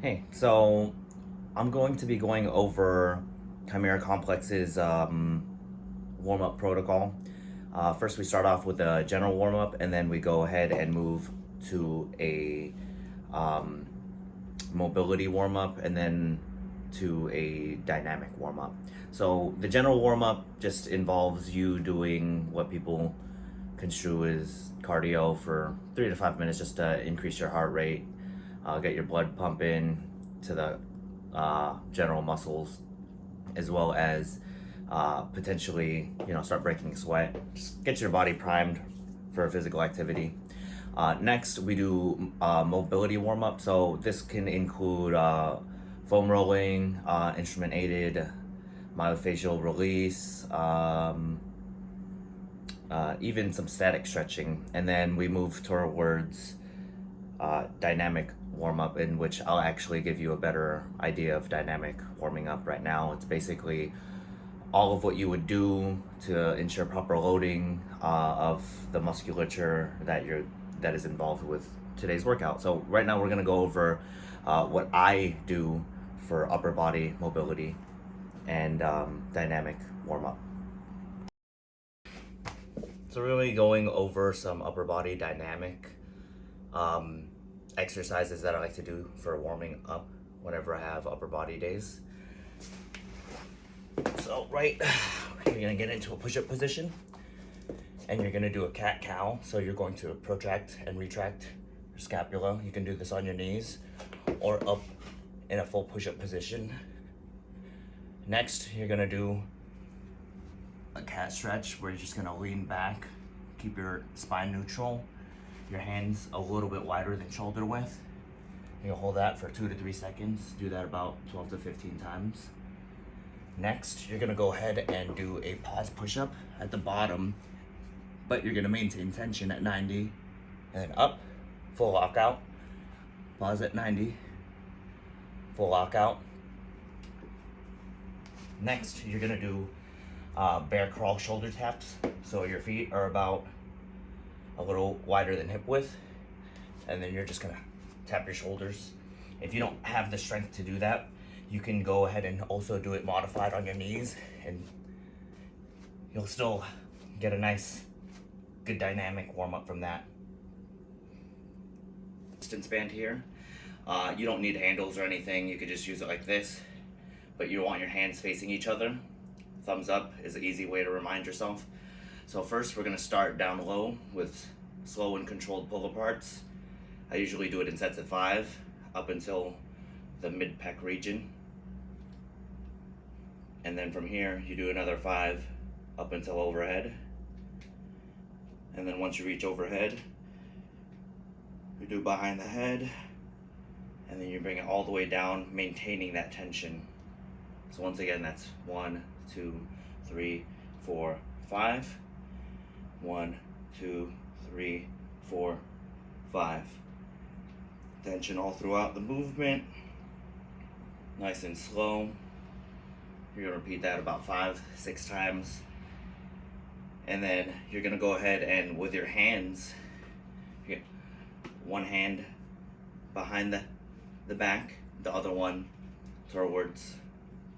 Hey, so I'm going to be going over Chimera Complex's warm up protocol. First, we start off with a general warm up, and then we go ahead and move to a um, mobility warm up, and then to a dynamic warm up. So, the general warm up just involves you doing what people construe as cardio for 3 to 5 minutes just to increase your heart rate, get your blood pumping to the general muscles, as well as potentially, start breaking sweat. Just get your body primed for physical activity. Next, we do mobility warm up. So this can include foam rolling, instrument aided myofascial release, even some static stretching, and then we move towards dynamic warm up, in which I'll actually give you a better idea of dynamic warming up right now. It's basically all of what you would do to ensure proper loading of the musculature that is involved with today's workout. So right now we're gonna go over what I do for upper body mobility and dynamic warm up. So really going over some upper body dynamic um, exercises that I like to do for warming up whenever I have upper body days. So you're gonna get into a push-up position, and you're gonna do a cat-cow. So you're going to protract and retract your scapula. You can do this on your knees or up in a full push-up position. Next, you're gonna do a cat stretch where you're just gonna lean back, keep your spine neutral, your hands a little bit wider than shoulder width. You'll hold that for 2 to 3 seconds. Do that about 12 to 15 times. Next, you're gonna go ahead and do a pause push-up at the bottom, but you're gonna maintain tension at 90, and then up, full lockout, pause at 90, full lockout. Next, you're gonna do bear crawl shoulder taps. So your feet are about a little wider than hip width, and then you're just gonna tap your shoulders. If you don't have the strength to do that, you can go ahead and also do it modified on your knees, and you'll still get a nice, good dynamic warm up from that. Distance band here. You don't need handles or anything. You could just use it like this, but you want your hands facing each other. Thumbs up is an easy way to remind yourself. So first we're gonna start down low with slow and controlled pull aparts. I usually do it in sets of 5 up until the mid-pec region. And then from here you do another 5 up until overhead. And then once you reach overhead, you do behind the head, and then you bring it all the way down, maintaining that tension. So once again, that's 1, 2, 3, 4, 5. 1, 2, 3, 4, 5. Tension all throughout the movement. Nice and slow. You're gonna repeat that about 5, 6 times. And then you're gonna go ahead and with your hands, you get one hand behind the back, the other one towards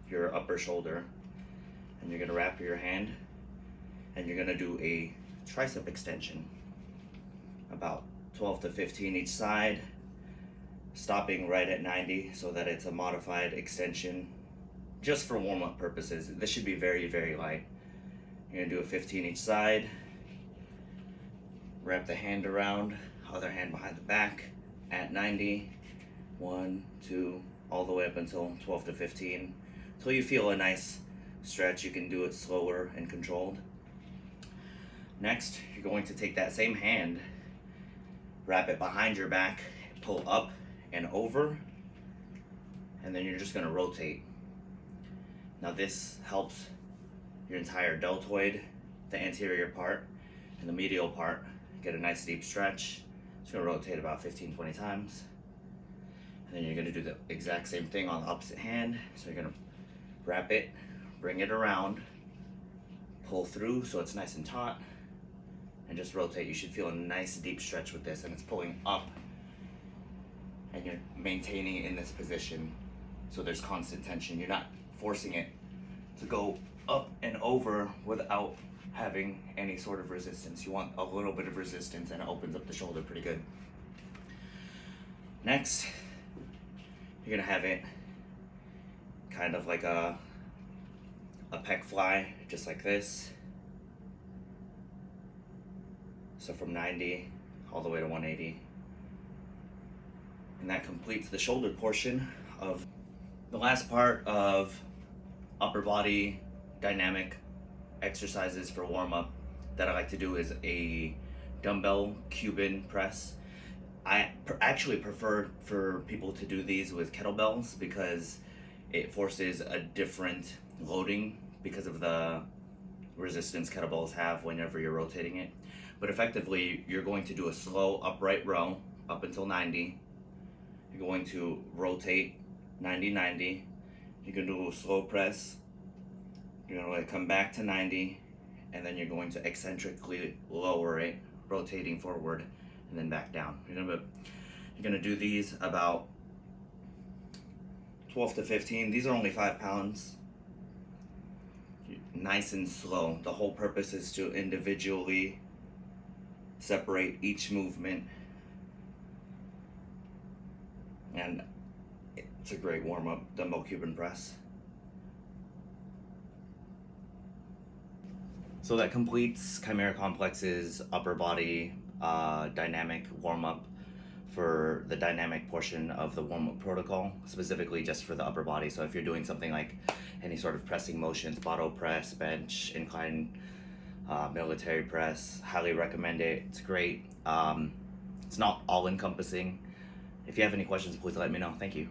your upper shoulder, and you're gonna wrap your hand, and you're gonna do a tricep extension, about 12 to 15 each side, stopping right at 90 so that it's a modified extension just for warm-up purposes. This should be very, very light. You're gonna do a 15 each side, wrap the hand around, other hand behind the back at 90, 1, 2, all the way up until 12 to 15, until you feel a nice stretch. You can do it slower and controlled. Next, you're going to take that same hand, wrap it behind your back, pull up and over, and then you're just gonna rotate. Now this helps your entire deltoid, the anterior part, and the medial part get a nice deep stretch. It's gonna rotate about 15, 20 times. And then you're gonna do the exact same thing on the opposite hand. So you're gonna wrap it, bring it around, pull through so it's nice and taut, and just rotate. You should feel a nice deep stretch with this, and it's pulling up and and you're maintaining it in this position. So there's constant tension. You're not forcing it to go up and over without having any sort of resistance. You want a little bit of resistance, and it opens up the shoulder pretty good. Next, you're gonna have it kind of like a pec fly, just like this. So from 90 all the way to 180. And that completes the shoulder portion of the last part of upper body dynamic exercises for warm-up that I like to do is a dumbbell Cuban press. I actually prefer for people to do these with kettlebells because it forces a different loading because of the resistance kettlebells have whenever you're rotating it. But effectively, you're going to do a slow upright row up until 90. You're going to rotate 90-90. You're going to do a slow press. You're going to come back to 90, and then you're going to eccentrically lower it, rotating forward, and then back down. You're gonna do these about 12 to 15. These are only 5 pounds. Nice and slow. The whole purpose is to individually separate each movement, and it's a great warm-up dumbbell Cuban press. So that completes Chimera Complex's upper body dynamic warm-up for the dynamic portion of the warm-up protocol, specifically just for the upper body. So if you're doing something like any sort of pressing motions, bottle press, bench, incline, military press, highly recommend it. It's great. It's not all-encompassing. If you have any questions, please let me know. Thank you.